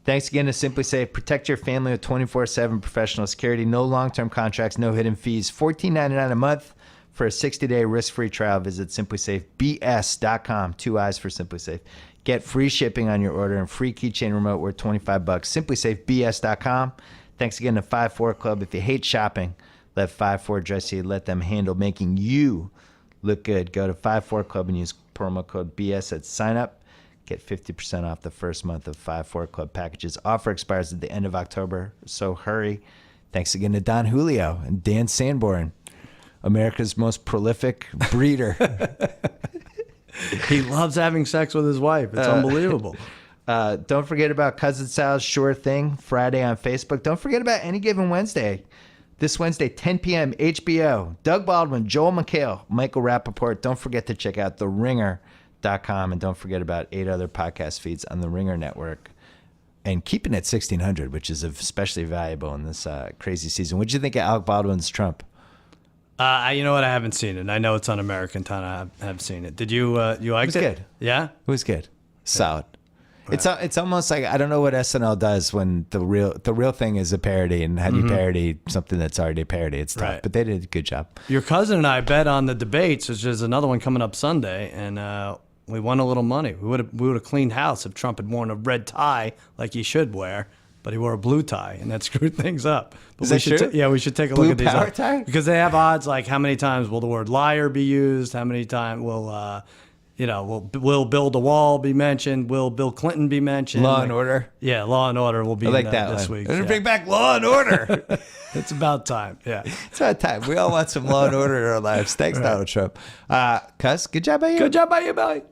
Thanks again to Simply Safe. Protect your family with 24/7 professional security. No long-term contracts, no hidden fees. $14.99 a month. For a 60-day risk-free trial, visit simplysafebs.com. 2 eyes for Simply Safe. Get free shipping on your order and free keychain remote worth $25. Simplysafebs.com. Thanks again to 5-4 Club. If you hate shopping, let 5-4 dress you. Let them handle making you look good. Go to 5-4 Club and use promo code BS at sign up. Get 50% off the first month of 5-4 Club packages. Offer expires at the end of October, so hurry. Thanks again to Don Julio and Dan Sanborn, America's most prolific breeder. He loves having sex with his wife. It's unbelievable. Don't forget about Cousin Sal's Sure Thing Friday on Facebook. Don't forget about Any Given Wednesday. This Wednesday, 10 p.m., HBO. Doug Baldwin, Joel McHale, Michael Rappaport. Don't forget to check out TheRinger.com. And don't forget about 8 other podcast feeds on the Ringer Network. And keeping it 1600, which is especially valuable in this crazy season. What did you think of Alec Baldwin's Trump? You know what? I haven't seen it. I know it's on American Time. I have seen it. Did you? You liked it? It was good. Yeah, it was good. Solid. Yeah. It's almost like, I don't know what SNL does when the real thing is a parody, and how do you parody something that's already a parody? It's tough, but they did a good job. Your cousin and I bet on the debates, which is another one coming up Sunday, and we won a little money. We would have cleaned house if Trump had worn a red tie like he should wear. But he wore a blue tie, and that screwed things up. But is that true? We should take a blue look at these. Power tie? Because they have odds like how many times will the word liar be used? How many times will, will Bill DeWall be mentioned? Will Bill Clinton be mentioned? Law and Order? Yeah, Law and Order will be this week. We're going to bring back Law and Order. It's about time. Yeah. It's about time. We all want some Law and Order in our lives. Thanks, Donald Trump. Cuz, good job by you. Good job by you, Billy.